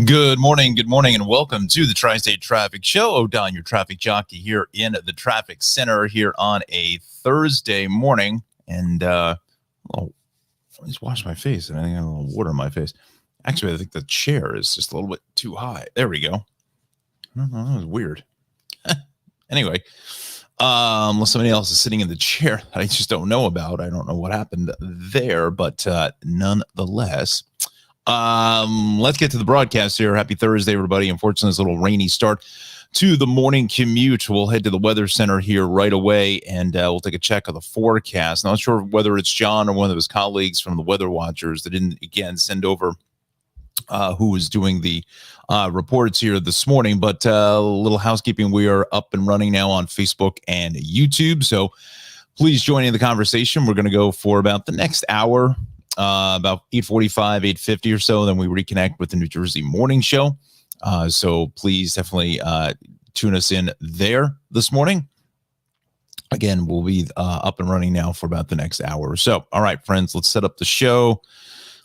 Good morning, and welcome to the Tri-State Traffic Show. O'Don, your traffic jockey here in the traffic center here on a Thursday morning. And, I just washed my face, and I think I have a little water in my face. Actually, I think the chair is just a little bit too high. There we go. I don't know, that was weird. Anyway, unless somebody else is sitting in the chair that I just don't know about. I don't know what happened there, but nonetheless... let's get to the broadcast here. Happy Thursday, everybody. Unfortunately, it's a little rainy start to the morning commute. We'll head to the weather center here right away, and we'll take a check of the forecast. Not sure whether it's John or one of his colleagues from the Weather Watchers that didn't, again, send over who was doing the reports here this morning, but a little housekeeping. We are up and running now on Facebook and YouTube, so please join in the conversation. We're going to go for about the next hour, about 8:45, 8:50 or so. Then we reconnect with the New Jersey Morning Show. So please definitely tune us in there this morning. Again, we'll be up and running now for about the next hour or so. All right, friends, let's set up the show.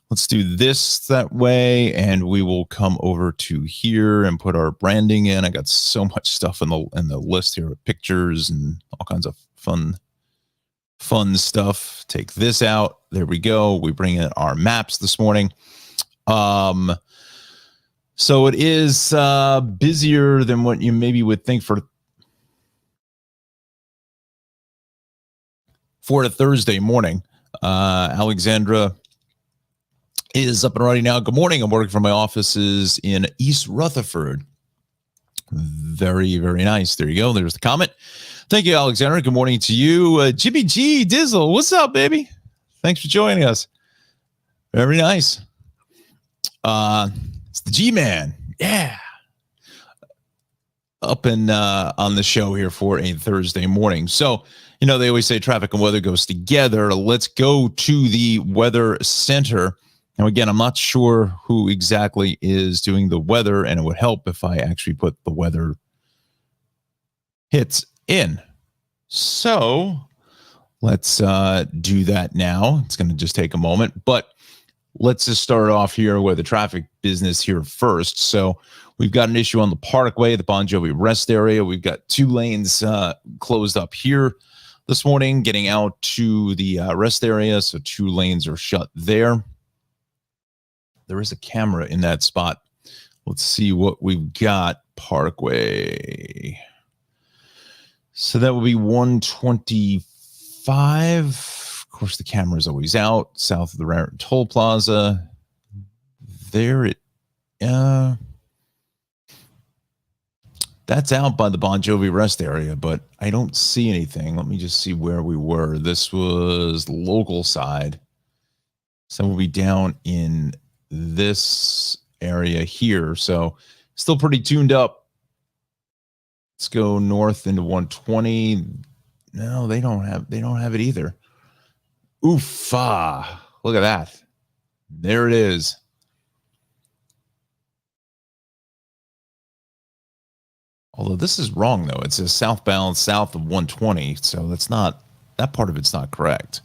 Let's do this that way, and we will come over to here and put our branding in. I got so much stuff in the list here, pictures and all kinds of fun stuff. Take this out. There we go. We bring in our maps this morning. So it is busier than what you maybe would think for a Thursday morning. Alexandra is up and running now. Good morning. I'm working from my offices in East Rutherford. Very, very nice. There you go. There's the comment. Thank you, Alexandra. Good morning to you. Jimmy G. Dizzle, what's up, baby? Thanks for joining us. Very nice. It's the G-Man. Yeah. Up and on the show here for a Thursday morning. So, they always say traffic and weather goes together. Let's go to the weather center. Now, again, I'm not sure who exactly is doing the weather, and it would help if I actually put the weather hits in. So let's do that now. It's going to just take a moment, but let's just start off here with the traffic business here first. So we've got an issue on the Parkway, the Bon Jovi rest area. We've got 2 lanes closed up here this morning, getting out to the rest area. So 2 lanes are shut there. There is a camera in that spot. Let's see what we've got. Parkway. So that will be 125. Of course, the camera is always out. South of the Raritan Toll Plaza. There it, that's out by the Bon Jovi rest area, but I don't see anything. Let me just see where we were. This was local side. So we'll be down in this area here. So still pretty tuned up. Let's go north into 120. No, they don't have it either. Oofa. Look at that. There it is. Although this is wrong though. It says southbound south of 120. So that's not, that part of it's not correct.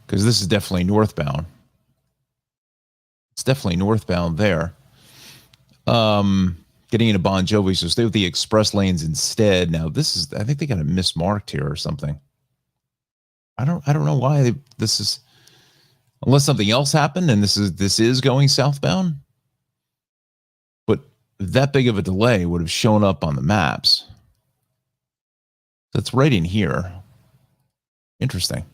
Because this is definitely northbound. It's definitely northbound there. Getting into Bon Jovi, so stay with the express lanes instead. Now this is, I think they got it mismarked here or something. I don't know why this is, unless something else happened and this is going southbound. But that big of a delay would have shown up on the maps. That's right in here. Interesting.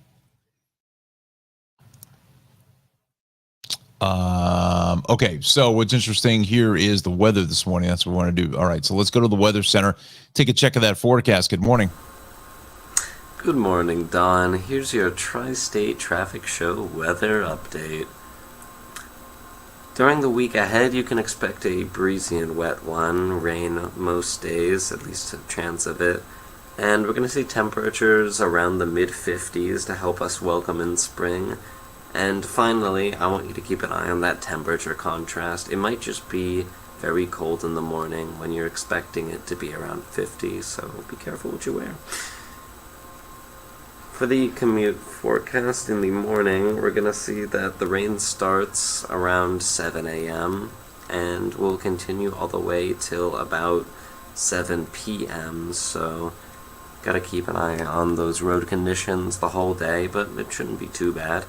Okay, so what's interesting here is the weather this morning. That's what we want to do. All right, so let's go to the weather center. Take a check of that forecast. Good morning. Good morning, Don. Here's your Tri-State Traffic Show weather update. During the week ahead, you can expect a breezy and wet one, rain most days, at least a chance of it. And we're going to see temperatures around the mid-50s to help us welcome in spring. And finally, I want you to keep an eye on that temperature contrast. It might just be very cold in the morning when you're expecting it to be around 50, so be careful what you wear. For the commute forecast in the morning, we're going to see that the rain starts around 7 a.m. and will continue all the way till about 7 p.m. So gotta keep an eye on those road conditions the whole day, but it shouldn't be too bad.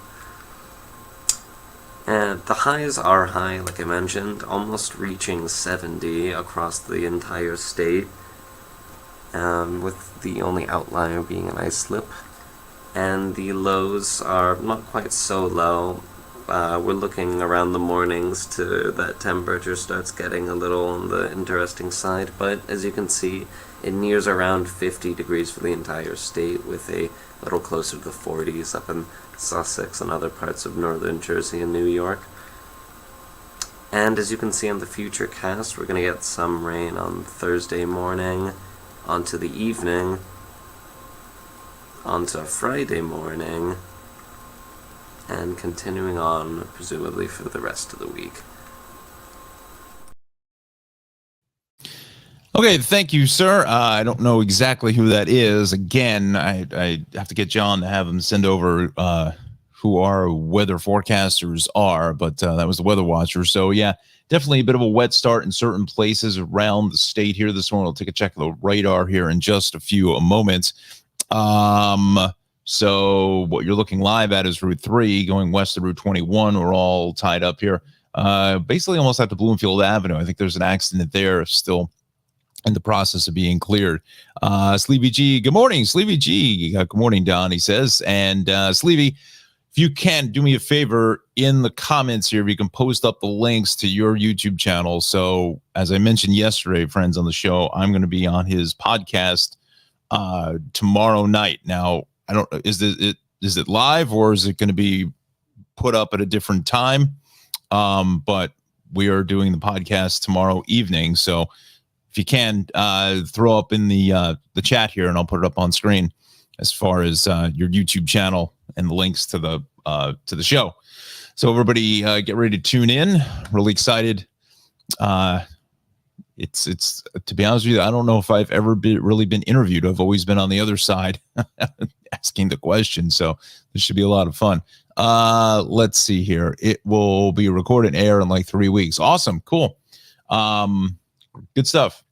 And the highs are high, like I mentioned, almost reaching 70 across the entire state, with the only outlier being an ice slip. And the lows are not quite so low. We're looking around the mornings to that temperature starts getting a little on the interesting side, but as you can see, it nears around 50 degrees for the entire state, with a little closer to the 40s up in Sussex and other parts of northern Jersey and New York. And as you can see on the future cast, we're going to get some rain on Thursday morning, onto the evening, onto Friday morning, and continuing on, presumably, for the rest of the week. Okay, thank you, sir. I don't know exactly who that is. Again, I have to get John to have him send over who our weather forecasters are, but that was the Weather Watcher. So, yeah, definitely a bit of a wet start in certain places around the state here this morning. We'll take a check of the radar here in just a few moments. So what you're looking live at is Route 3 going west of Route 21. We're all tied up here. Basically almost at the Bloomfield Avenue. I think there's an accident there still in the process of being cleared. Sleevy G, good morning, Sleevy G. Good morning, Don, he says. And Sleevy, if you can, do me a favor in the comments here, if you can post up the links to your YouTube channel. So as I mentioned yesterday, friends on the show, I'm going to be on his podcast tomorrow night. Now, I don't know, is it live or is it going to be put up at a different time? But we are doing the podcast tomorrow evening. So if you can throw up in the chat here, and I'll put it up on screen as far as your YouTube channel and the links to the show. So everybody get ready to tune in. Really excited. It's to be honest with you, I don't know if I've ever really been interviewed. I've always been on the other side asking the question. So this should be a lot of fun. Let's see here. It will be recorded and air in like 3 weeks. Awesome. Cool. Good stuff.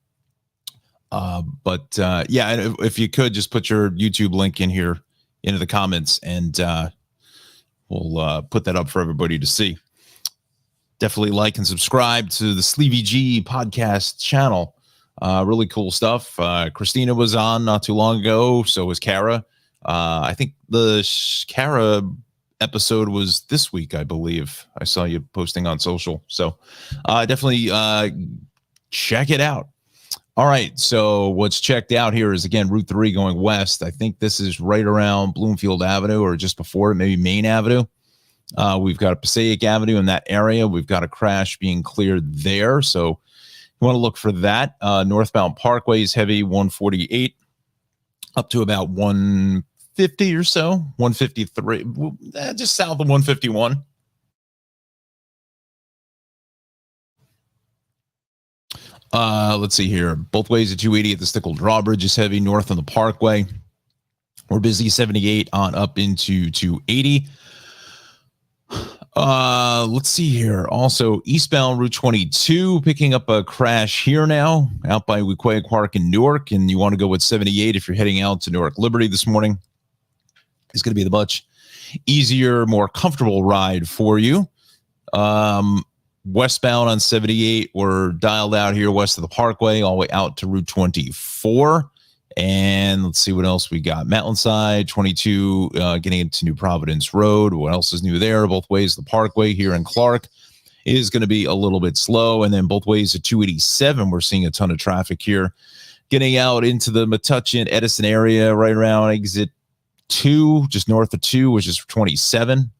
But yeah, if you could just put your YouTube link in here into the comments, and we'll put that up for everybody to see. Definitely like and subscribe to the Sleevy G podcast channel. Really cool stuff. Christina was on not too long ago. So was Kara. I think the Kara episode was this week, I believe. I saw you posting on social. So definitely check it out. All right. So what's checked out here is, again, Route 3 going west. I think this is right around Bloomfield Avenue or just before it, maybe Main Avenue. We've got a Passaic Avenue in that area. We've got a crash being cleared there. So you want to look for that. Northbound Parkway is heavy, 148 up to about 150 or so, 153, just south of 151. Let's see here. Both ways at 280 at the Stickle Drawbridge is heavy north on the Parkway. We're busy 78 on up into 280. Let's see here. Also, eastbound Route 22 picking up a crash here now out by Wequia Park in Newark, and you want to go with 78 if you're heading out to Newark Liberty this morning. It's going to be the much easier, more comfortable ride for you. Westbound on 78, we're dialed out here west of the Parkway all the way out to Route 24. And let's see what else we got. Mountainside 22, getting into New Providence Road. What else is new there? Both ways, the Parkway here in Clark is going to be a little bit slow. And then both ways at 287, we're seeing a ton of traffic here. Getting out into the Metuchen, Edison area, right around exit 2, just north of 2, which is 27.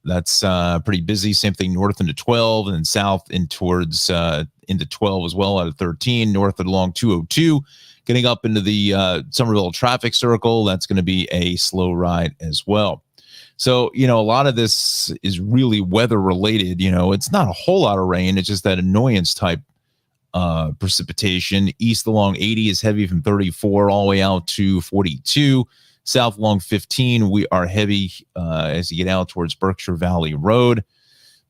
That's pretty busy. Same thing north into 12 and then south in towards into 12 as well out of 13, north along 202, getting up into the Somerville traffic circle. That's going to be a slow ride as well. So, a lot of this is really weather related. It's not a whole lot of rain. It's just that annoyance type precipitation. East along 80 is heavy from 34 all the way out to 42. South along 15, we are heavy as you get out towards Berkshire Valley Road.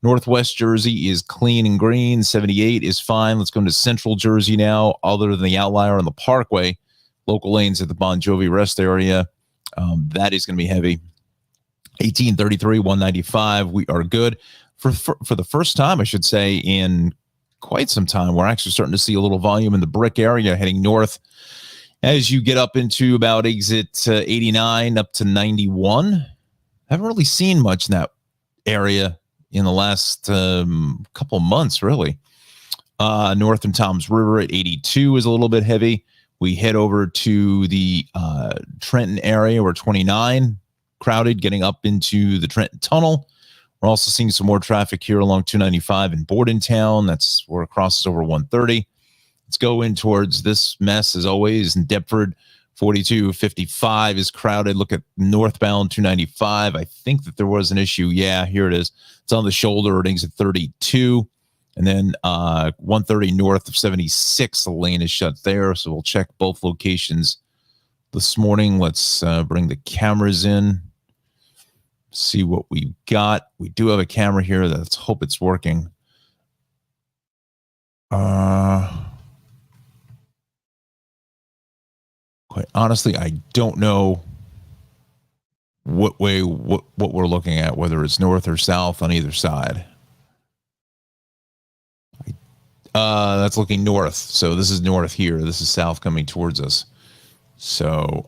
Northwest Jersey is clean and green. 78 is fine. Let's go into Central Jersey now. Other than the outlier on the Parkway, local lanes at the Bon Jovi rest area, that is going to be heavy. 1833, 195. We are good for the first time, I should say, in quite some time. We're actually starting to see a little volume in the Brick area heading north as you get up into about exit 89 up to 91. Haven't really seen much in that area in the last couple of months, really. North in Toms River at 82 is a little bit heavy. We head over to the Trenton area where 29 crowded, getting up into the Trenton Tunnel. We're also seeing some more traffic here along 295 in Bordentown. That's where it crosses over 130. Let's go in towards this mess, as always, in Deptford. 4255 is crowded. Look at northbound 295. I think that there was an issue. Yeah, here it is. It's on the shoulder at exit 32. And then 130 north of 76, the lane is shut there. So we'll check both locations this morning. Let's bring the cameras in, see what we've got. We do have a camera here. Let's hope it's working. Quite honestly, I don't know what we're looking at, whether it's north or south on either side. That's looking north. So this is north here. This is south coming towards us. So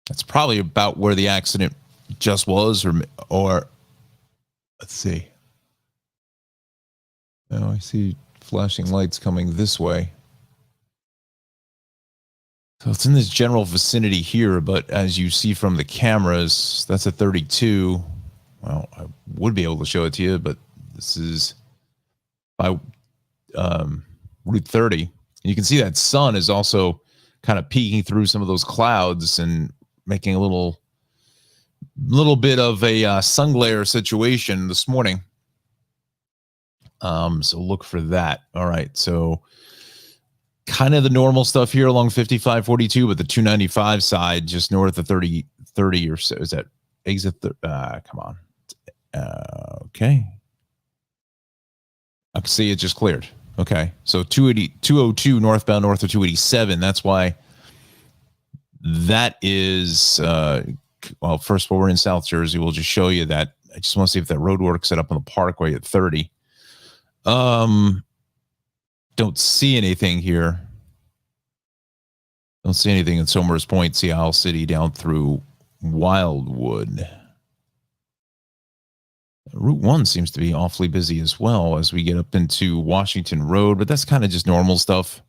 that's probably about where the accident just was, or let's see. Oh, I see flashing lights coming this way. So it's in this general vicinity here, but as you see from the cameras, that's a 32. Well, I would be able to show it to you, but this is by Route 30. And you can see that sun is also kind of peeking through some of those clouds and making a little bit of a sun glare situation this morning. So look for that. All right, so kind of the normal stuff here along 5542, but the 295 side just north of 30 or so. Is that exit? Come on. Okay. I can see it just cleared. Okay. So 202 northbound north of 287. That's why that is, well, first of all, we're in South Jersey. We'll just show you that. I just want to see if that road work set up on the Parkway at 30. Don't see anything here. Don't see anything in Somers Point, Sea Isle City down through Wildwood. Route 1 seems to be awfully busy as well as we get up into Washington Road, but that's kind of just normal stuff.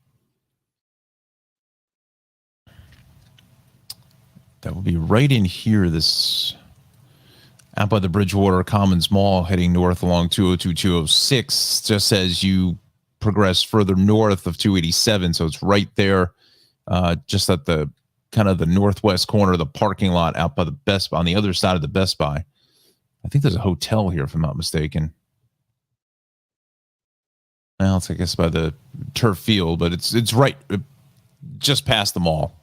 That will be right in here, this out by the Bridgewater Commons Mall, heading north along 202, 206, just as you progress further north of 287. So it's right there, just at the kind of the northwest corner of the parking lot out by the Best Buy, on the other side of the Best Buy. I think there's a hotel here, if I'm not mistaken. Well, it's, I guess, by the turf field, but it's right just past the mall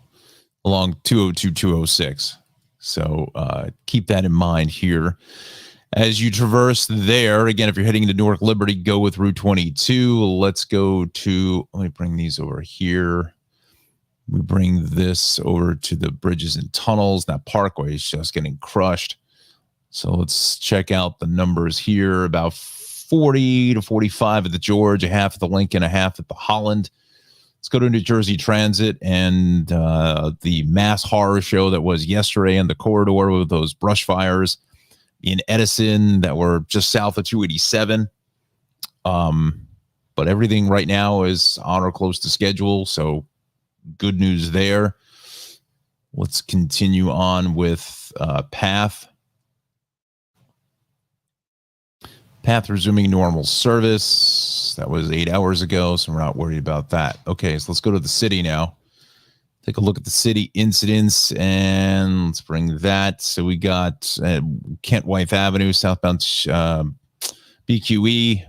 along 202, 206. So keep that in mind here. As you traverse there, again, if you're heading to Newark Liberty, go with Route 22. Let's go to, let me bring these over here. We bring this over to the bridges and tunnels. That Parkway is just getting crushed. So let's check out the numbers here. About 40 to 45 at the George, a half at the Lincoln, a half at the Holland. Let's go to New Jersey Transit and the mass horror show that was yesterday in the corridor with those brush fires in Edison that were just south of 287. But everything right now is on or close to schedule, so good news there. Let's continue on with Path. Path resuming normal service. That was 8 hours ago, so we're not worried about that. Okay, so let's go to the city now. Take a look at the city incidents, and let's bring that. So we got Kent Wythe Avenue, southbound BQE.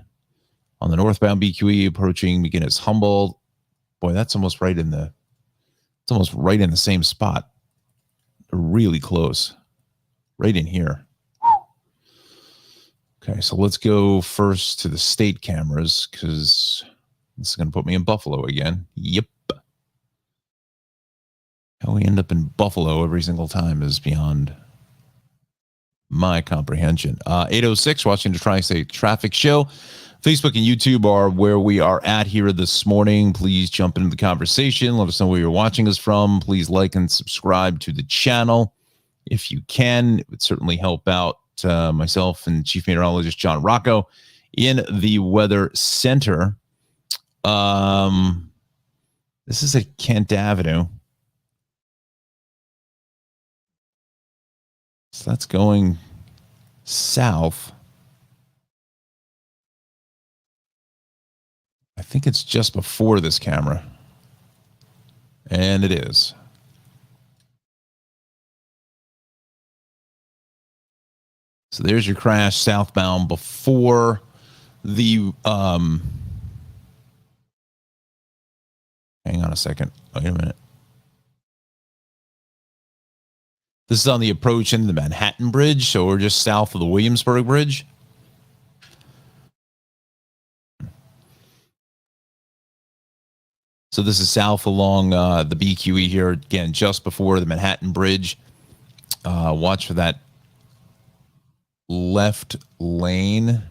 On the northbound BQE, approaching McGinnis Humboldt. Boy, that's almost right in the. It's almost right in the same spot. Really close. Right in here. Okay, so let's go first to the state cameras because this is going to put me in Buffalo again. Yep. How we end up in Buffalo every single time is beyond my comprehension. 806, watching the Tri-State Traffic Show. Facebook and YouTube are where we are at here this morning. Please jump into the conversation. Let us know where you're watching us from. Please like and subscribe to the channel if you can. It would certainly help out myself and Chief Meteorologist John Rocco in the Weather Center. This is at Kent Avenue. So that's going south. I think it's just before this camera. And it is. So there's your crash southbound before the hang on a second. Wait a minute. This is on the approach into the Manhattan Bridge, so we're just south of the Williamsburg Bridge. So this is south along the BQE here, again, just before the Manhattan Bridge. Watch for that left lane.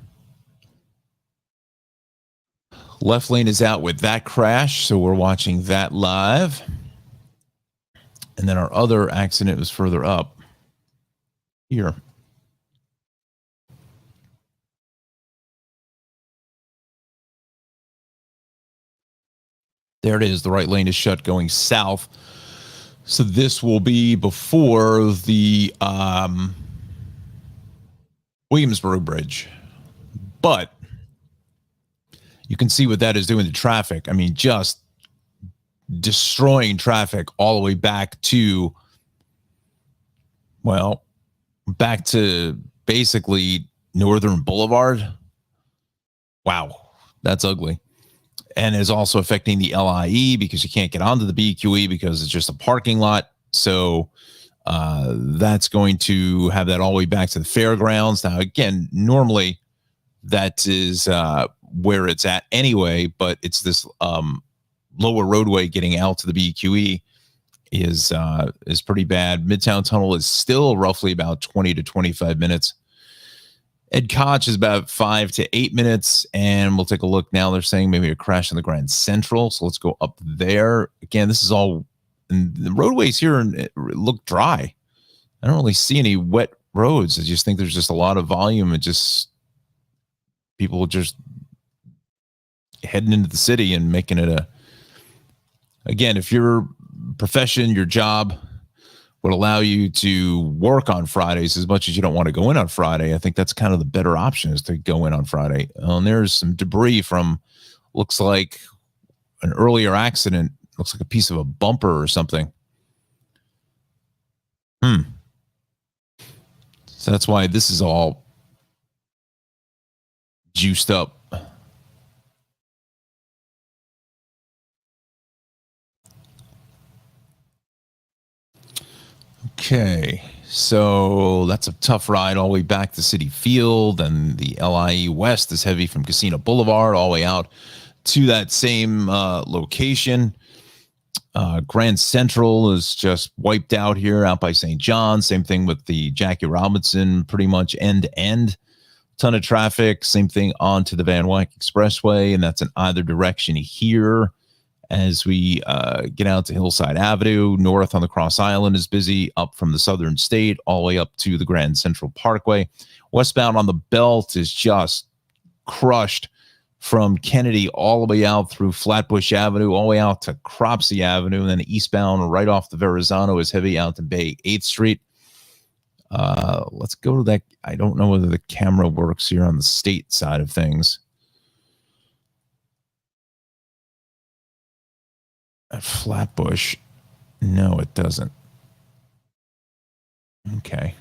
Left lane is out with that crash, so we're watching that live. And then our other accident was further up here. There it is. The right lane is shut going south. So this will be before the Williamsburg Bridge. But you can see what that is doing to traffic. I mean, just destroying traffic all the way back to, well, back to basically Northern Boulevard. Wow, that's ugly. And is also affecting the LIE because you can't get onto the BQE because it's just a parking lot. So that's going to have that all the way back to the fairgrounds. Now, again, normally that is where it's at anyway, but it's this lower roadway getting out to the BQE is pretty bad. Midtown Tunnel is still roughly about 20 to 25 minutes. Ed Koch is about 5 to 8 minutes, and we'll take a look now. They're saying maybe a crash in the Grand Central, so let's go up there. Again, this is all, and the roadways here look dry. I don't really see any wet roads. I just think there's just a lot of volume and just people just heading into the city and making it again, if your profession, your job would allow you to work on Fridays as much as you don't want to go in on Friday, I think that's kind of the better option is to go in on Friday. And there's some debris from, looks like an earlier accident, looks like a piece of a bumper or something. So that's why this is all juiced up. Okay, so that's a tough ride all the way back to Citi Field, and the LIE West is heavy from Casino Boulevard all the way out to that same location. Grand Central is just wiped out here out by St. John. Same thing with the Jackie Robinson, pretty much end to end. Ton of traffic. Same thing onto the Van Wyck Expressway, and that's in either direction here. As we get out to Hillside Avenue, north on the Cross Island is busy, up from the Southern State, all the way up to the Grand Central Parkway. Westbound on the Belt is just crushed from Kennedy all the way out through Flatbush Avenue, all the way out to Cropsey Avenue, and then eastbound right off the Verrazano is heavy out to Bay 8th Street. Let's go to that. I don't know whether the camera works here on the state side of things. At Flatbush, no, it doesn't. Okay.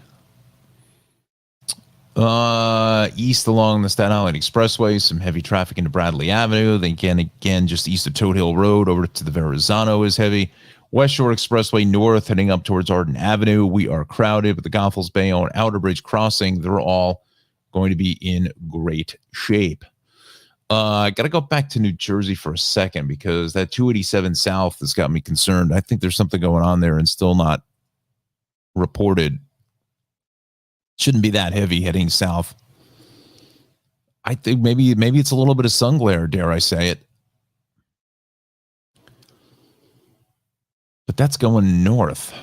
East along the Staten Island Expressway, some heavy traffic into Bradley Avenue. Then again, just east of Toad Hill Road over to the Verrazano is heavy. West Shore Expressway north heading up towards Arden Avenue. We are crowded with the Goethals Bayonne Outer Bridge crossing. They're all going to be in great shape. I got to go back to New Jersey for a second because that 287 South has got me concerned. I think there's something going on there and still not reported. Shouldn't be that heavy heading south. I think maybe it's a little bit of sun glare, dare I say it. But that's going north.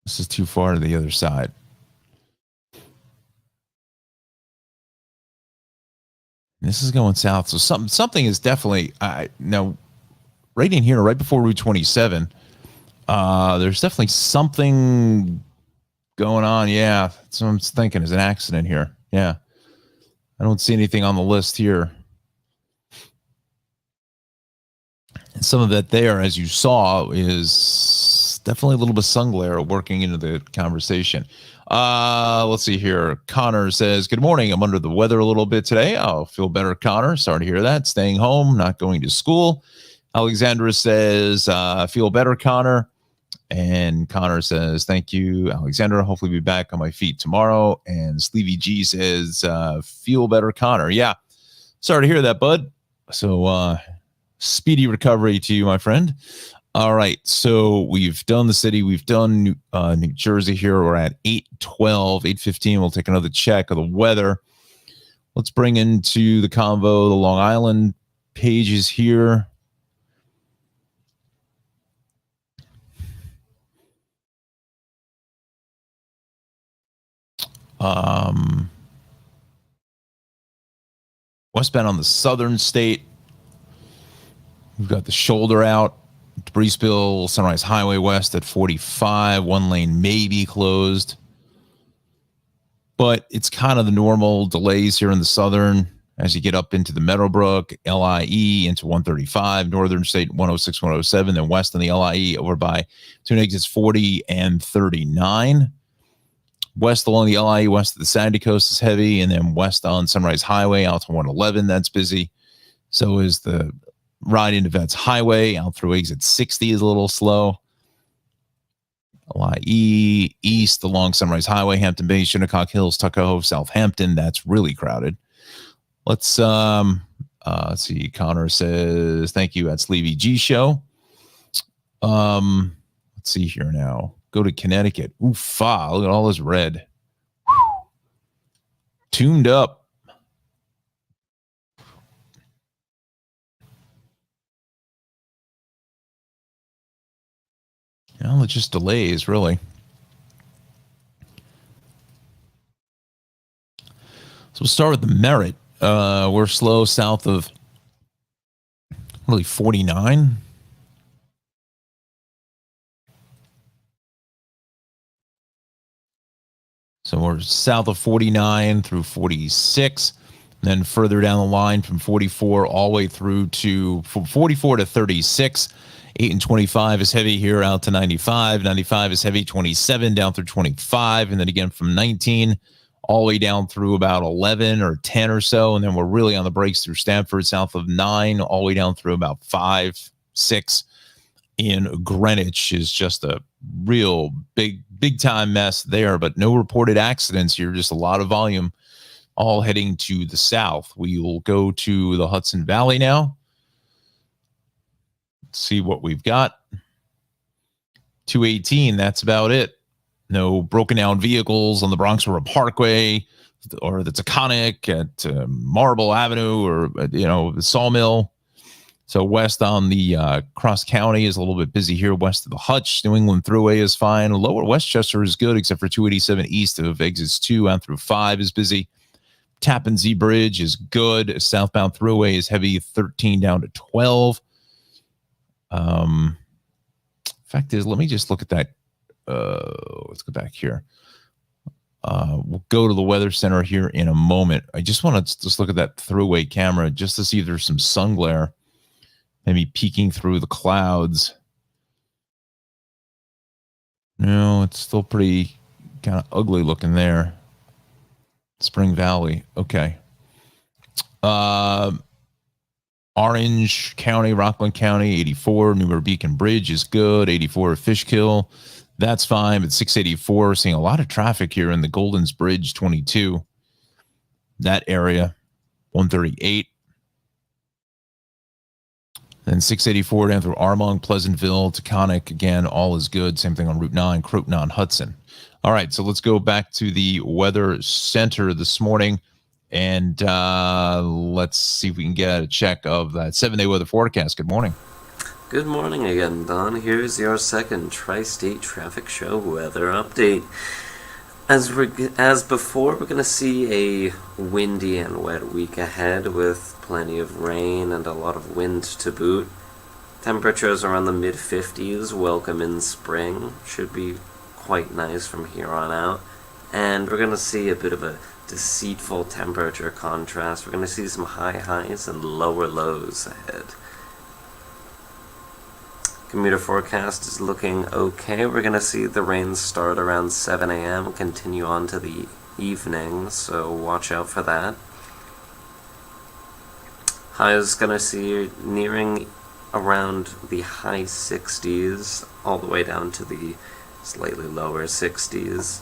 This is too far to the other side. This is going south. So something is definitely now right in here, right before Route 27. There's definitely something going on. Yeah. That's what I'm thinking is an accident here. Yeah. I don't see anything on the list here. And some of that there, as you saw, is definitely a little bit of sun glare working into the conversation. Let's see here. Connor says, good morning. I'm under the weather a little bit today. I'll feel better, Connor. Sorry to hear that. Staying home, not going to school. Alexandra says, feel better, Connor. And Connor says, thank you, Alexandra. Hopefully be back on my feet tomorrow. And Sleevy G says, feel better, Connor. Yeah. Sorry to hear that, bud. So speedy recovery to you, my friend. All right. So we've done the city. We've done New Jersey here. We're at 8:12, 8:15. We'll take another check of the weather. Let's bring into the convo the Long Island pages here. Westbound on the southern state. We've got the shoulder out. Breesville, Sunrise Highway West at 45. One lane may be closed. But it's kind of the normal delays here in the southern as you get up into the Meadowbrook, LIE into 135, northern state 106, 107, then west on the LIE over by between exits 40 and 39. West along the LIE, west of the Sandy Coast is heavy, and then west on Sunrise Highway out to 111, that's busy. So is the ride into Vets Highway out through exit 60 is a little slow. LIE east along Sunrise Highway, Hampton Bays, Shinnecock Hills, Tuckahoe, Southampton, that's really crowded. Let's see. Connor says, thank you at Sleevy G Show. Let's see here now. Go to Connecticut. Oofa, look at all this red. Tuned up. Well, it just delays, really. So we'll start with the Merritt. We're slow south of really 49. So we're south of 49 through 46. Then further down the line from 44 all the way through to from 44 to 36. 8 and 25 is heavy here out to 95. 95 is heavy, 27 down through 25. And then again from 19 all the way down through about 11 or 10 or so. And then we're really on the brakes through Stamford, south of 9, all the way down through about 5, 6. In Greenwich is just a real big time mess there, but no reported accidents here, just a lot of volume all heading to the south. We will go to the Hudson Valley now. Let's see what we've got. 218, that's about it. No broken down vehicles on the Bronx River Parkway or the Taconic at Marble Avenue or, the Sawmill. So west on the Cross County is a little bit busy here west of the Hutch. New England Thruway is fine. Lower Westchester is good except for 287 east of exits 2 out through 5 is busy. Tappan Zee Bridge is good. Southbound Thruway is heavy 13 down to 12. Fact is, let me just look at that. Let's go back here. We'll go to the Weather Center here in a moment. I just want to just look at that Thruway camera just to see if there's some sun glare. Maybe peeking through the clouds. No, it's still pretty kind of ugly looking there. Spring Valley. Okay. Orange County, Rockland County, 84. Newburgh Beacon Bridge is good. 84 Fishkill. That's fine. But 684, seeing a lot of traffic here in the Golden's Bridge 22, that area. 138. Then 684 down through Armonk, Pleasantville, Taconic. Again, all is good. Same thing on Route 9, Croton on Hudson. All right, so let's go back to the Weather Center this morning. And let's see if we can get a check of that 7-day weather forecast. Good morning. Good morning again, Don. Here's your second Tri-State Traffic Show weather update. As before, we're going to see a windy and wet week ahead with plenty of rain and a lot of wind to boot. Temperatures around the mid-50s, welcome in spring. Should be quite nice from here on out. And we're going to see a bit of a deceitful temperature contrast. We're going to see some high highs and lower lows ahead. Commuter forecast is looking okay. We're going to see the rain start around 7 a.m., continue on to the evening, so watch out for that. Highs going to see nearing around the high 60s, all the way down to the slightly lower 60s.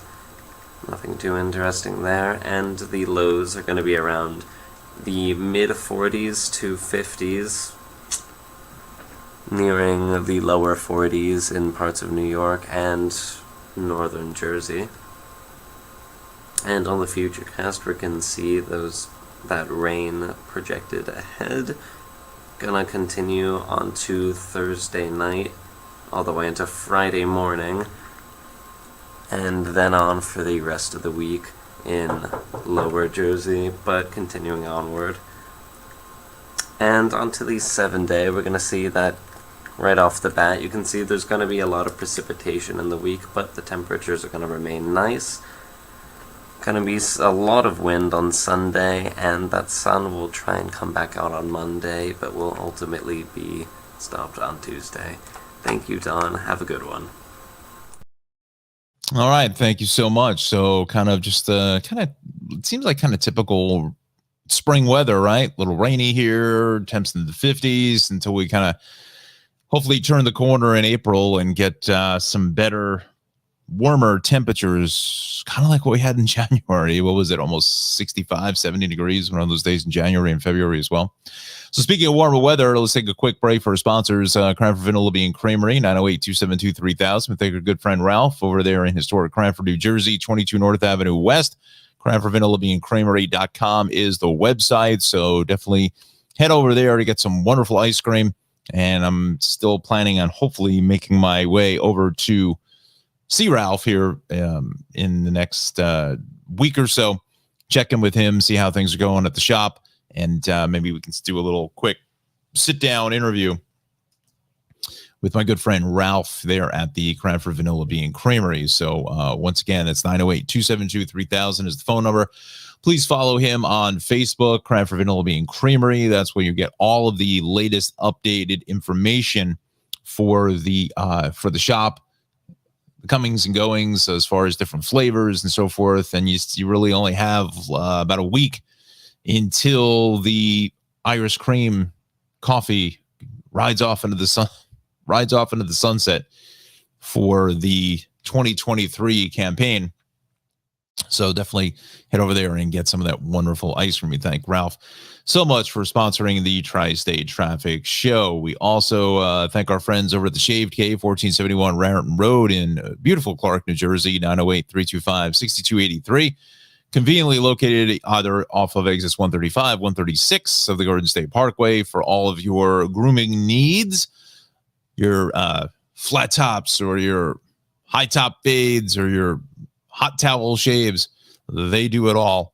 Nothing too interesting there. And the lows are going to be around the mid 40s to 50s. Nearing the lower 40s in parts of New York and northern Jersey. And on the futurecast, we can see that rain projected ahead. Gonna continue on to Thursday night, all the way into Friday morning, and then on for the rest of the week in lower Jersey, but continuing onward. And onto the 7-day, we're gonna see that right off the bat, you can see there's going to be a lot of precipitation in the week, but the temperatures are going to remain nice. Going to be a lot of wind on Sunday, and that sun will try and come back out on Monday, but will ultimately be stopped on Tuesday. Thank you, Don. Have a good one. All right. Thank you so much. So kind of just it seems like kind of typical spring weather, right? A little rainy here, temps in the 50s until we kind of hopefully turn the corner in April and get some better, warmer temperatures, kind of like what we had in January. What was it? Almost 65, 70 degrees, one of those days in January and February as well. So speaking of warmer weather, let's take a quick break for our sponsors, Cranford Vanilla Bean Creamery, 908-272-3000. Thank our good friend Ralph over there in historic Cranford, New Jersey, 22 North Avenue West. Cranford Vanilla Bean Creamery.com is the website. So definitely head over there to get some wonderful ice cream. And I'm still planning on hopefully making my way over to see Ralph here in the next week or so. Check in with him, see how things are going at the shop, and maybe we can do a little quick sit-down interview with my good friend Ralph there at the Cranford Vanilla Bean Creamery. So once again, that's 908-272-3000 is the phone number. Please follow him on Facebook, Cranford Vanilla Bean Creamery. That's where you get all of the latest updated information for the shop, the comings and goings as far as different flavors and so forth. And you really only have about a week until the Irish cream coffee rides off into the sunset for the 2023 campaign. So definitely head over there and get some of that wonderful ice cream. We thank Ralph so much for sponsoring the Tri-State Traffic Show. We also thank our friends over at the Shaved Cave, 1471 Raritan Road in beautiful Clark, New Jersey, 908-325-6283. Conveniently located either off of exits 135, 136 of the Garden State Parkway for all of your grooming needs, your flat tops or your high top fades or your hot towel shaves. They do it all.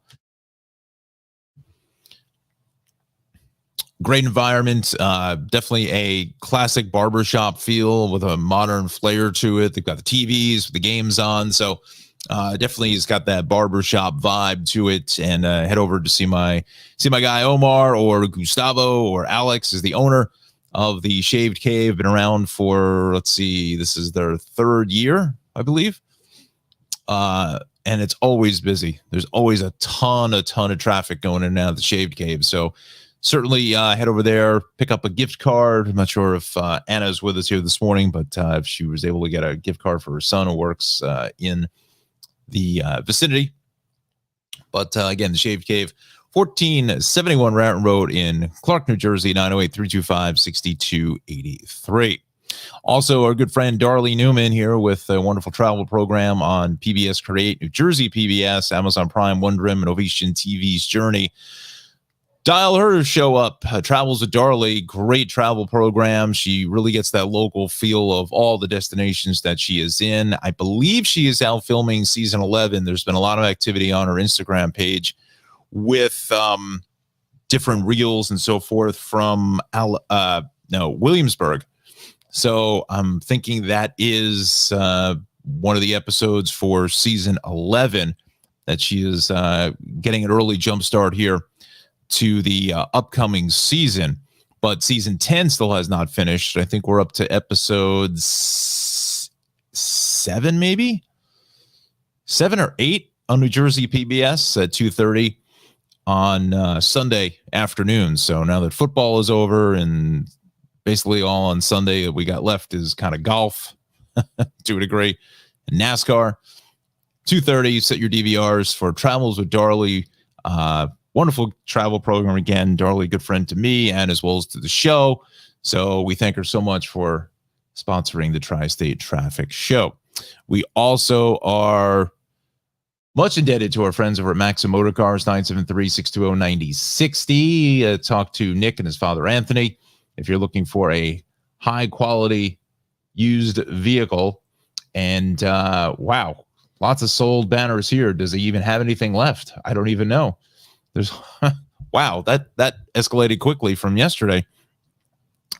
Great environment. Definitely a classic barbershop feel with a modern flair to it. They've got the TVs with the games on. So definitely it's got that barbershop vibe to it. And head over to see my guy Omar or Gustavo or Alex is the owner of the Shaved Cave. Been around for, this is their third year, I believe. And it's always busy. There's always a ton of traffic going in and out of the Shaved Cave. So certainly head over there, pick up a gift card. I'm not sure if Anna's with us here this morning, but if she was able to get a gift card for her son who works in the vicinity. But again, the Shave Cave, 1471 Ratton Road in Clark, New Jersey, 908-325-6283. Also, our good friend Darley Newman here with a wonderful travel program on PBS Create, New Jersey PBS, Amazon Prime, Wondrim, and Ovation TV's Journey. Dial her show up, Travels with Darley, great travel program. She really gets that local feel of all the destinations that she is in. I believe she is out filming season 11. There's been a lot of activity on her Instagram page with different reels and so forth from Williamsburg. So I'm thinking that is one of the episodes for season 11 that she is getting an early jump start here to the upcoming season. But season 10 still has not finished. I think we're up to episode 7, maybe 7 or 8 on New Jersey PBS at 2:30 on Sunday afternoon. So now that football is over and basically all on Sunday that we got left is kind of golf to a degree, and NASCAR. 2:30, set your DVRs for Travels with Darley. Wonderful travel program again. Darley, good friend to me and as well as to the show. So we thank her so much for sponsoring the Tri-State Traffic Show. We also are much indebted to our friends over at Maxim Motor Cars, 973-620-9060. Talk to Nick and his father, Anthony. If you're looking for a high-quality used vehicle, and wow, lots of sold banners here. Does he even have anything left? I don't even know. There's wow, that escalated quickly from yesterday.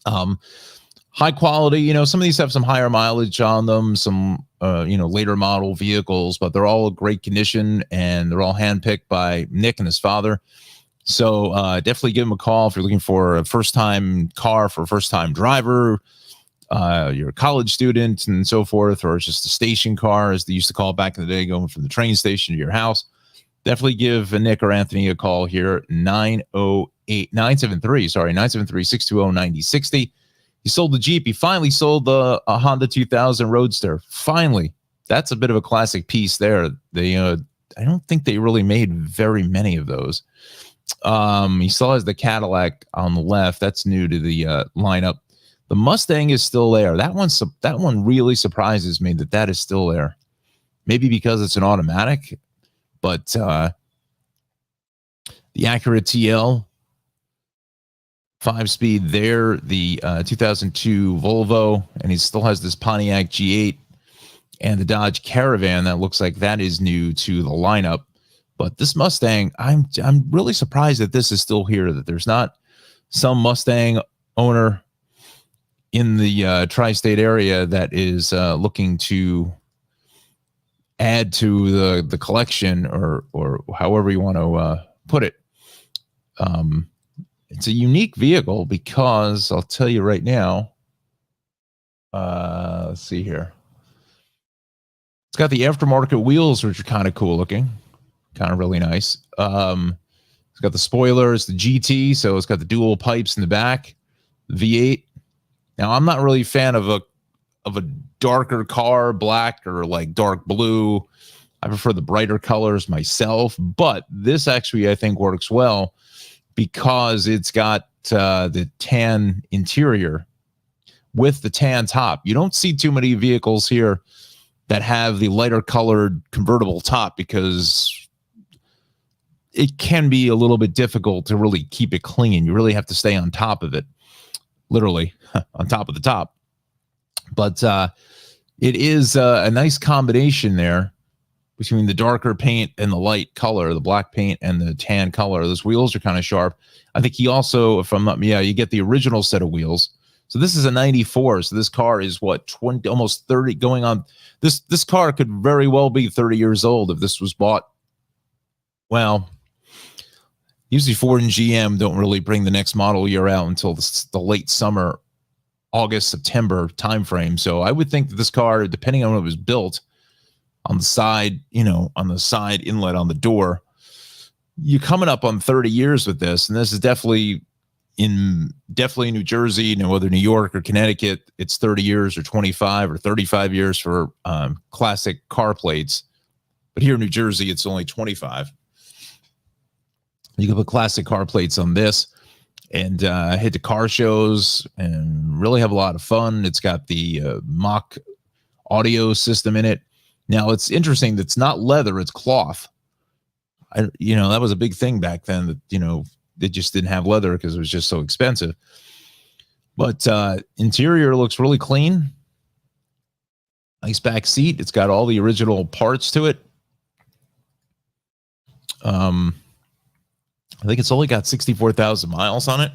High quality, some of these have some higher mileage on them, some later model vehicles, but they're all great condition and they're all handpicked by Nick and his father. So definitely give him a call if you're looking for a first-time car for a first-time driver, you're a college student and so forth, or it's just a station car, as they used to call it back in the day, going from the train station to your house. Definitely give Nick or Anthony a call here, 973-620-9060. He sold the Jeep. He finally sold the Honda 2000 Roadster. Finally. That's a bit of a classic piece there. They, I don't think they really made very many of those. He still has the Cadillac on the left. That's new to the lineup. The Mustang is still there. That one really surprises me that is still there. Maybe because it's an automatic. But the Acura TL 5-speed there, the 2002 Volvo, and he still has this Pontiac G8 and the Dodge Caravan that looks like that is new to the lineup. But this Mustang, I'm really surprised that this is still here, that there's not some Mustang owner in the tri-state area that is looking to add to the collection or however you want to put it. It's a unique vehicle because I'll tell you right now, let's see here. It's got the aftermarket wheels, which are kind of cool looking, kind of really nice. It's got the spoilers, the GT, so it's got the dual pipes in the back, V8. Now, I'm not really a fan of a darker car, black or like dark blue. I prefer the brighter colors myself, but this actually I think works well because it's got the tan interior with the tan top. You don't see too many vehicles here that have the lighter colored convertible top because it can be a little bit difficult to really keep it clean. You really have to stay on top of it, literally on top of the top. But it is a nice combination there between the darker paint and the light color, the black paint and the tan color. Those wheels are kind of sharp. I think he also, if I'm not, you get the original set of wheels. So this is a 94. So this car is what, 20, almost 30 going on. This car could very well be 30 years old if this was bought. Well, usually Ford and GM don't really bring the next model year out until the late summer, August, September timeframe. So I would think that this car, depending on when it was built, on the side, on the side inlet on the door, you're coming up on 30 years with this. And this is definitely in definitely New Jersey, whether New York or Connecticut, it's 30 years or 25 or 35 years for classic car plates. But here in New Jersey, it's only 25. You can put classic car plates on this and hit the car shows and really have a lot of fun. It's got the mock audio system in it. Now, it's interesting. It's not leather. It's cloth. That was a big thing back then that, they just didn't have leather because it was just so expensive. But interior looks really clean. Nice back seat. It's got all the original parts to it. I think it's only got 64,000 miles on it.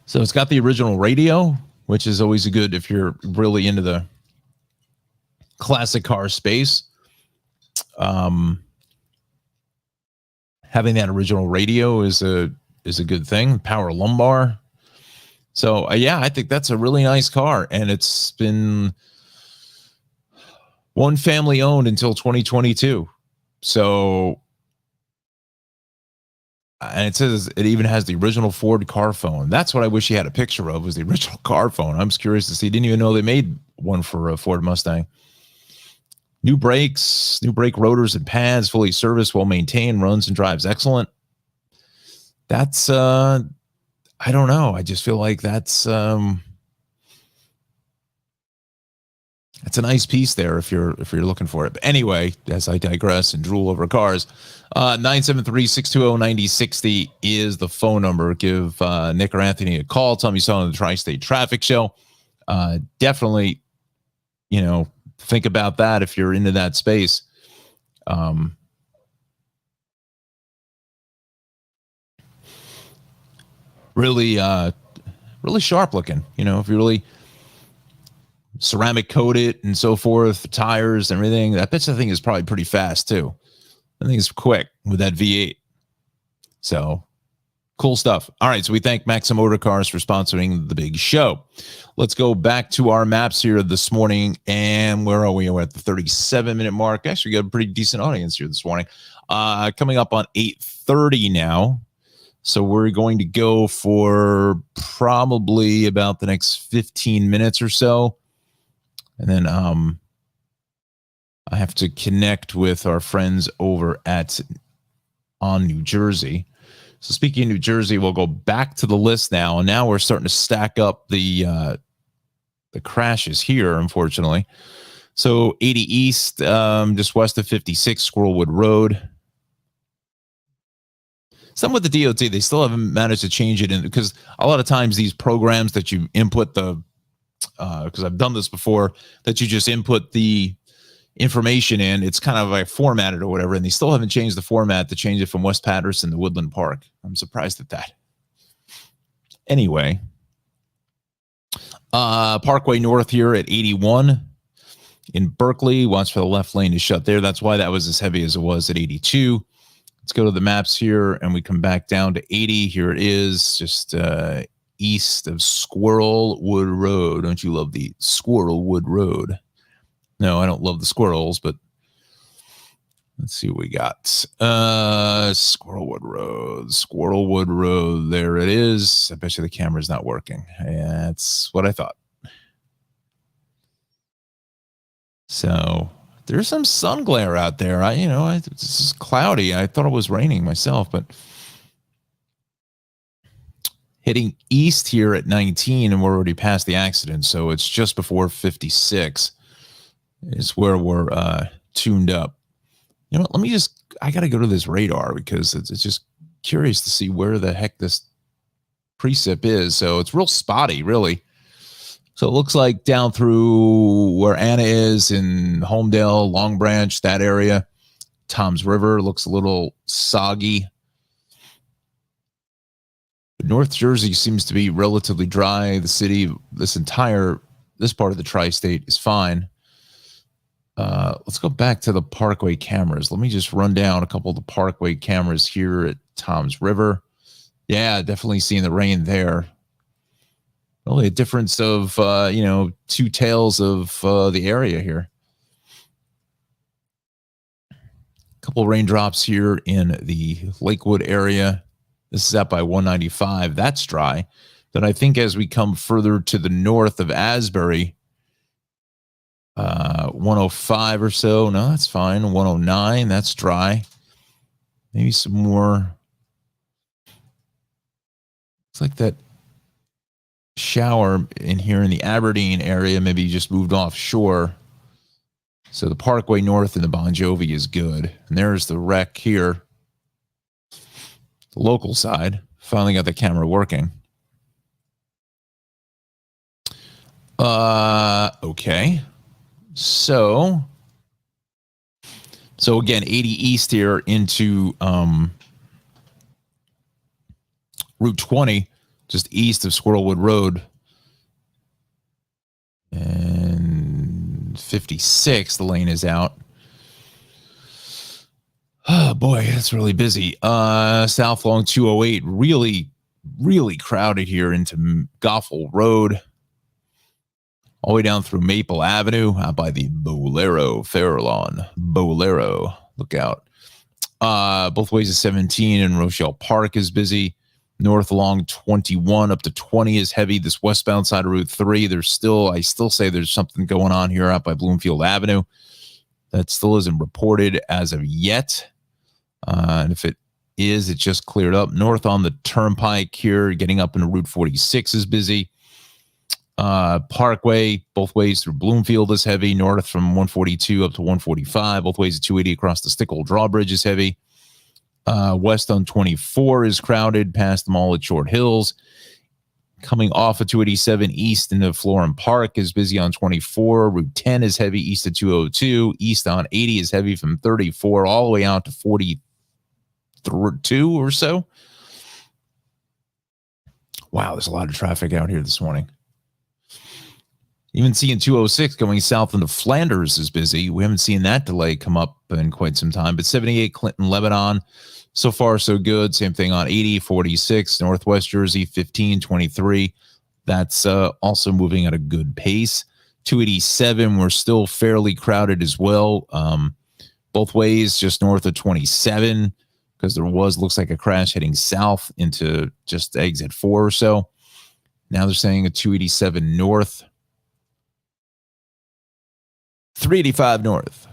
So it's got the original radio, which is always good if you're really into the classic car space. Having that original radio is a good thing. Power lumbar. So yeah, I think that's a really nice car, and it's been one family owned until 2022. So, and it says it even has the original Ford car phone. That's what I wish he had a picture of, was the original car phone. I'm just curious to see. Didn't even know they made one for a Ford Mustang. New brakes, new brake rotors and pads, fully serviced, well maintained, runs and drives excellent. That's I don't know. I just feel like that's a nice piece there if you're looking for it. But anyway, as I digress and drool over cars, 973-620-9060 is the phone number. Give Nick or Anthony a call. Tell me something on the Tri-State Traffic Show. Definitely, think about that if you're into that space. Really sharp looking. If you really ceramic coat it and so forth, tires and everything. I bet the thing is probably pretty fast too. I think it's quick with that V8. So cool stuff. All right, so we thank Maxim Motor Cars for sponsoring the big show. Let's go back to our maps here this morning. And where are we? We're at the 37-minute mark. Actually, we got a pretty decent audience here this morning. Coming up on 8:30 now. So we're going to go for probably about the next 15 minutes or so. And then I have to connect with our friends over on New Jersey. So speaking of New Jersey, we'll go back to the list now. And now we're starting to stack up the crashes here, unfortunately. So 80 East, just west of 56, Squirrelwood Road. Some with the DOT, they still haven't managed to change it because a lot of times these programs that you input because I've done this before, that you just input the information in, it's kind of like formatted or whatever, and they still haven't changed the format to change it from West Patterson to Woodland Park. I'm surprised at that. Anyway, Parkway North here at 81 in Berkeley. Watch for the left lane is shut there. That's why that was as heavy as it was at 82. Let's go to the maps here, and we come back down to 80. Here it is, just east of Squirrelwood Road. Don't you love the Squirrelwood Road? No, I don't love the squirrels, but let's see what we got. Squirrelwood Road. There it is. I bet you the camera's not working. Yeah, that's what I thought. So there's some sun glare out there. It's cloudy. I thought it was raining myself, but hitting east here at 19, and we're already past the accident, so it's just before 56 is where we're tuned up. Let me I got to go to this radar because it's just curious to see where the heck this precip is. So it's real spotty, really. So it looks like down through where Anna is in Homedale, Long Branch, that area. Tom's River looks a little soggy. But North Jersey seems to be relatively dry. The city, this part of the tri-state is fine. Let's go back to the Parkway cameras. Let me just run down a couple of the Parkway cameras here at Tom's River. Yeah, definitely seeing the rain there. Only a difference of, two tails of the area here. couple raindrops here in the Lakewood area. This is out by 195. That's dry. Then I think as we come further to the north of Asbury, 105 or so. No, that's fine. 109, that's dry. Maybe some more. It's like that shower in here in the Aberdeen area maybe just moved offshore. So the Parkway North and the Bon Jovi is good. And there's the wreck here. The local side. Finally got the camera working. Okay. So again, 80 east here into Route 20, just east of Squirrelwood Road. And 56, the lane is out. Oh boy, that's really busy. South along 208, really, really crowded here into Goffle Road. All the way down through Maple Avenue, out by the Bolero Fairlawn. Bolero, look out. Both ways of 17 and Rochelle Park is busy. North along 21 up to 20 is heavy. This westbound side of Route 3, I still say there's something going on here out by Bloomfield Avenue. That still isn't reported as of yet. And if it is, it just cleared up. North on the Turnpike here, getting up into Route 46 is busy. Parkway, both ways through Bloomfield is heavy. North from 142 up to 145. Both ways of 280 across the Stickle Drawbridge is heavy. West on 24 is crowded past the mall at Short Hills. Coming off of 287 east into Florham Park is busy on 24. Route 10 is heavy east of 202. East on 80 is heavy from 34 all the way out to 42 or so. Wow, there's a lot of traffic out here this morning. Even seeing 206 going south into Flanders is busy. We haven't seen that delay come up in quite some time. But 78 Clinton, Lebanon, so far so good. Same thing on 80, 46, Northwest Jersey, 15, 23. That's also moving at a good pace. 287, we're still fairly crowded as well. Both ways, just north of 27, because there looks like a crash heading south into just exit 4 or so. Now they're saying a 287 north. 385 north.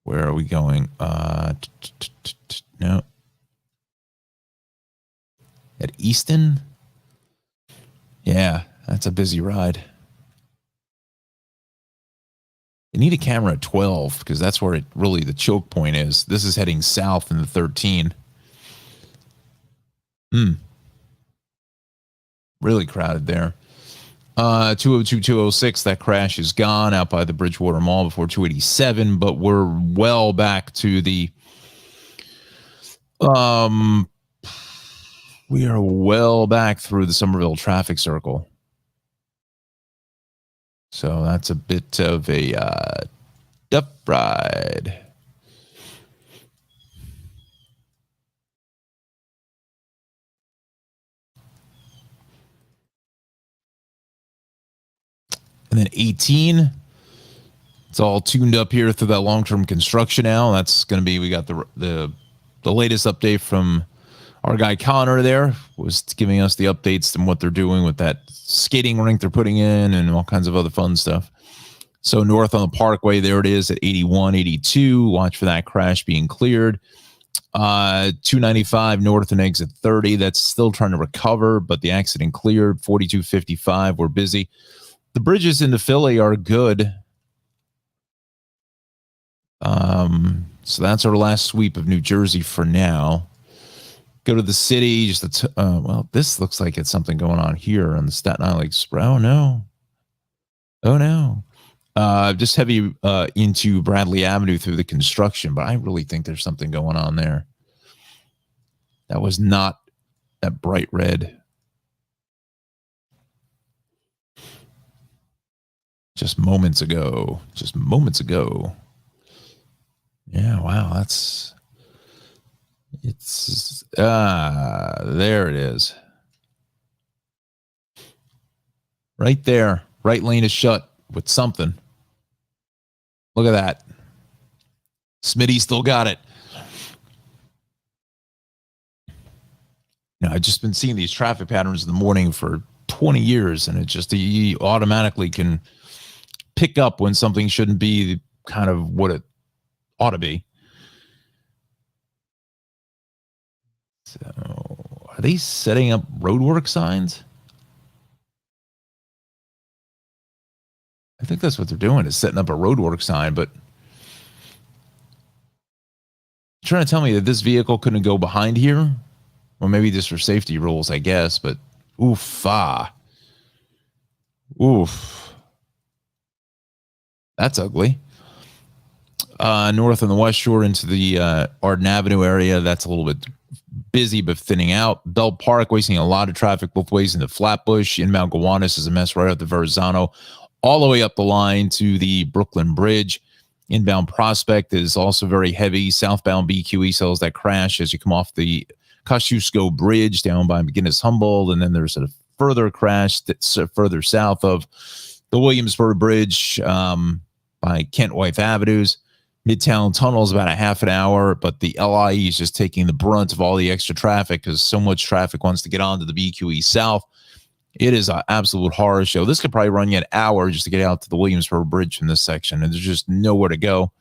Where are we going? No. At Easton? Yeah, that's a busy ride. You need a camera at 12 because that's where the choke point is. This is heading south in the 13. Really crowded there. 202, 206, that crash is gone out by the Bridgewater Mall before 287, but we're well back to the we are well back through the Somerville traffic circle. So that's a bit of a tough ride. And then 18, it's all tuned up here through that long-term construction now. That's going to be, we got the latest update from our guy Connor there, was giving us the updates and what they're doing with that skating rink they're putting in and all kinds of other fun stuff. So north on the Parkway, there it is at 81, 82. Watch for that crash being cleared. 295 north and exit 30. That's still trying to recover, but the accident cleared. 4255, we're busy. The bridges into Philly are good. So that's our last sweep of New Jersey for now. Go to the city. Well, this looks like it's something going on here on the Staten Island Express. Oh no. Just heavy into Bradley Avenue through the construction, but I really think there's something going on there. That was not that bright red. Just moments ago. Yeah, wow, there it is. Right there. Right lane is shut with something. Look at that. Smitty still got it. I've just been seeing these traffic patterns in the morning for 20 years, and it just you automatically can pick up when something shouldn't be kind of what it ought to be. So, are they setting up roadwork signs? I think that's what they're doing, is setting up a roadwork sign, but trying to tell me that this vehicle couldn't go behind here? Or maybe just for safety rules, I guess, but oof. That's ugly. North on the West Shore into the Arden Avenue area, that's a little bit busy but thinning out. Bell Park, wasting a lot of traffic both ways into Flatbush. Inbound Gowanus is a mess right out the Verrazano, all the way up the line to the Brooklyn Bridge. Inbound Prospect is also very heavy. Southbound BQE sells that crash as you come off the Kosciuszko Bridge down by McGinnis Humboldt, and then there's a further crash that's further south of the Williamsburg Bridge by Kent Wythe Avenues. Midtown Tunnel is about a half an hour, but the LIE is just taking the brunt of all the extra traffic because so much traffic wants to get onto the BQE South. It is an absolute horror show. This could probably run you an hour just to get out to the Williamsburg Bridge from this section, and there's just nowhere to go.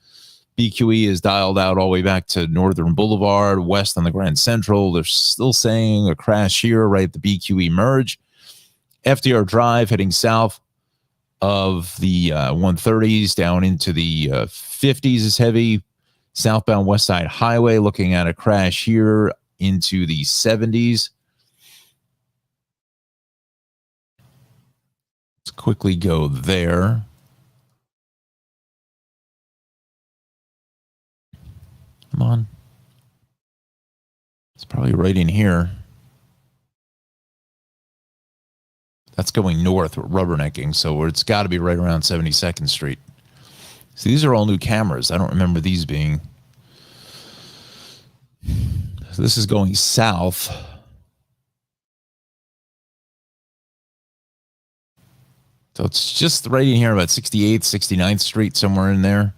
BQE is dialed out all the way back to Northern Boulevard, west on the Grand Central. They're still saying a crash here right at the BQE merge. FDR Drive heading south of the 130s down into the 50s is heavy. Southbound West Side Highway looking at a crash here into the 70s. Let's quickly go there. Come on. It's probably right in here. That's going north with rubbernecking, so it's got to be right around 72nd Street. So these are all new cameras. I don't remember these being. So this is going south. So it's just right in here about 68th, 69th Street, somewhere in there.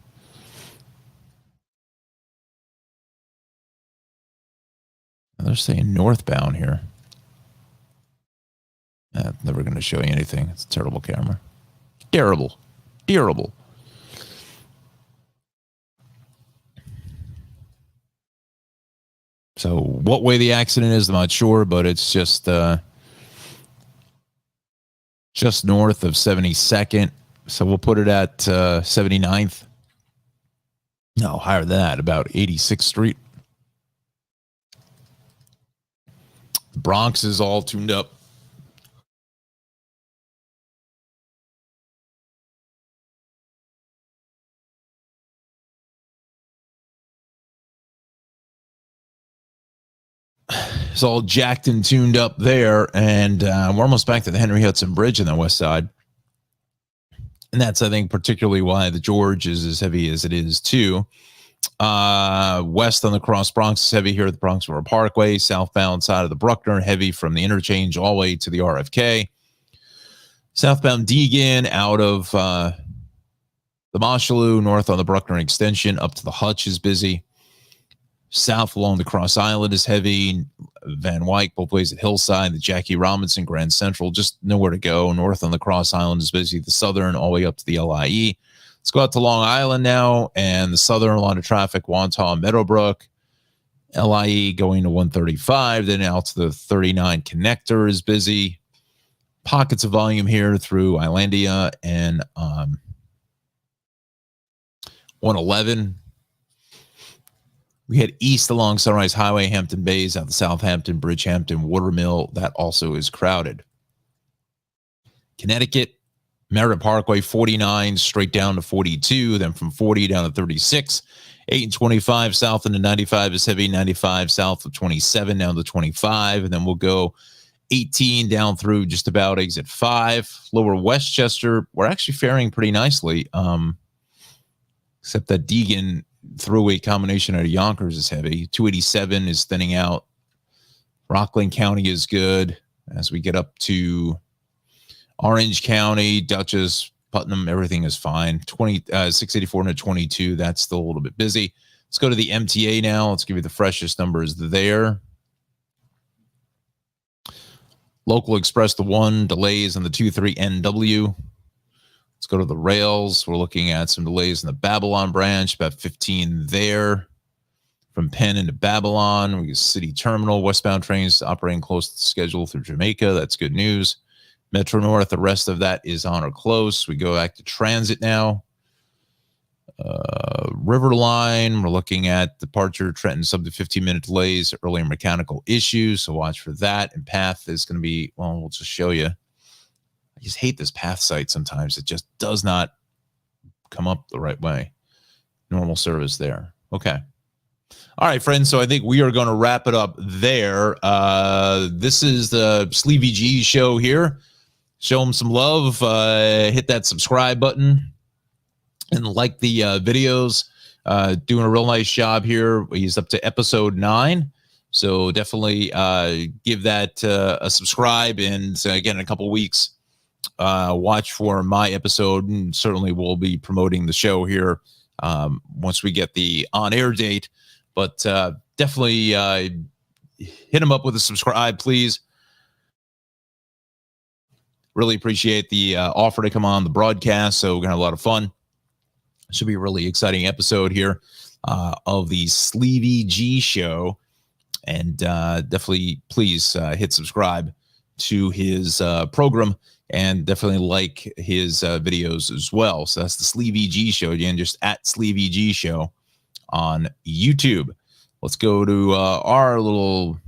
They're saying northbound here. Never going to show you anything. It's a terrible camera. Terrible. So what way the accident is, I'm not sure, but it's just north of 72nd. So we'll put it at 79th. No, higher than that, about 86th Street. Bronx is all tuned up. It's all jacked and tuned up there, and we're almost back to the Henry Hudson Bridge on the west side. And that's, I think, particularly why the George is as heavy as it is, too. West on the Cross Bronx is heavy here at the Bronx River Parkway. Southbound side of the Bruckner, heavy from the interchange all the way to the RFK. Southbound Deegan out of the Mosholu, north on the Bruckner extension, up to the Hutch is busy. South along the Cross Island is heavy. Van Wyck, both ways at Hillside, the Jackie Robinson, Grand Central, just nowhere to go. North on the Cross Island is busy. The Southern all the way up to the LIE. Let's go out to Long Island now, and the Southern, a lot of traffic, Wantagh, Meadowbrook. LIE going to 135, then out to the 39 connector is busy. Pockets of volume here through Islandia and 111. We head east along Sunrise Highway, Hampton Bays, out to Southampton, Bridgehampton, Watermill. That also is crowded. Connecticut, Merritt Parkway, 49, straight down to 42, then from 40 down to 36. 8 and 25 south into 95 is heavy. 95 south of 27 down to 25, and then we'll go 18 down through just about exit 5. Lower Westchester, we're actually faring pretty nicely, except that Deegan throughway combination out of Yonkers is heavy. 287 is thinning out. Rockland County is good. As we get up to Orange County, Dutchess, Putnam, everything is fine. 684 to 22, that's still a little bit busy. Let's go to the MTA now. Let's give you the freshest numbers there. Local Express, the 1, delays on the 2-3 NW. Let's go to the rails. We're looking at some delays in the Babylon branch, about 15 there. From Penn into Babylon, we got City Terminal, westbound trains operating close to the schedule through Jamaica. That's good news. Metro North, the rest of that is on or close. We go back to transit now. River Line, we're looking at departure, Trenton, sub to 15-minute delays, earlier mechanical issues, so watch for that. And Path is going to be, well, we'll just show you. I just hate this Path site sometimes. It just does not come up the right way. Normal service there. Okay. All right, friends, so I think we are going to wrap it up there. This is the Sleevy G show here. Show him some love. Hit that subscribe button and like the videos. Doing a real nice job here. He's up to episode 9. So definitely give that a subscribe. And again, in a couple weeks, watch for my episode. And certainly we'll be promoting the show here once we get the on-air date. But definitely hit him up with a subscribe, please. Really appreciate the offer to come on the broadcast. So we're going to have a lot of fun. Should be a really exciting episode here of the Sleevy G show. And definitely please hit subscribe to his program and definitely like his videos as well. So that's the Sleevy G show. Again, just at Sleevy G show on YouTube. Let's go to our little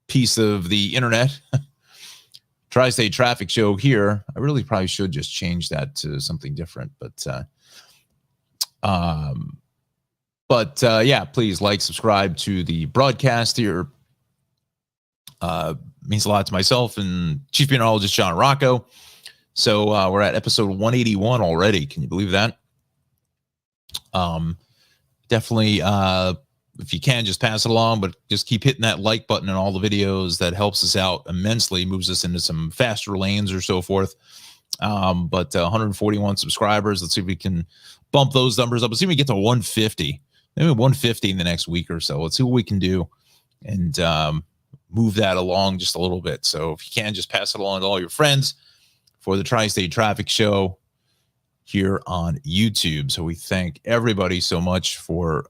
piece of the internet. Tri-State Traffic Show here. I really probably should just change that to something different, but yeah, please like, subscribe to the broadcast here. Means a lot to myself and Chief Meteorologist John Rocco. So we're at episode 181 already. Can you believe that? Definitely, if you can, just pass it along, but just keep hitting that like button in all the videos. That helps us out immensely, moves us into some faster lanes or so forth. But 141 subscribers. Let's see if we can bump those numbers up. Let's see if we get to 150. Maybe 150 in the next week or so. Let's see what we can do and move that along just a little bit. So if you can, just pass it along to all your friends for the Tri-State Traffic Show here on YouTube. So we thank everybody so much for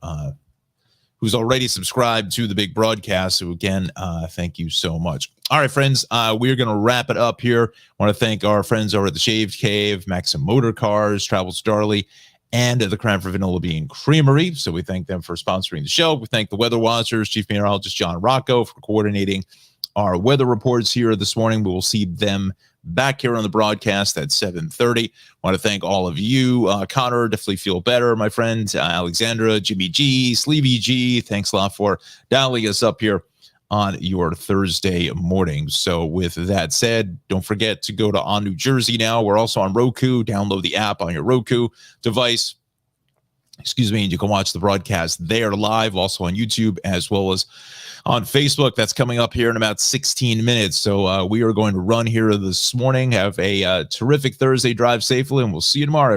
who's already subscribed to the big broadcast. So again, thank you so much. All right, friends, we're going to wrap it up here. I want to thank our friends over at the Shaved Cave, Maxim Motor Cars, Travel Starley, and the Cranford Vanilla Bean Creamery. So we thank them for sponsoring the show. We thank the Weather Watchers, Chief Meteorologist John Rocco, for coordinating our weather reports here this morning. We will see them back here on the broadcast at 7:30. Want to thank all of you. Connor, definitely feel better, my friend. Alexandra, Jimmy G, Sleevy G, thanks a lot for dialing us up here on your Thursday morning. So with that said, don't forget to go to On New Jersey now. We're also on Roku. Download the app on your Roku device. Excuse me, and you can watch the broadcast there live, also on YouTube, as well as on Facebook. That's coming up here in about 16 minutes. So we are going to run here this morning. Have a terrific Thursday. Drive safely, and we'll see you tomorrow.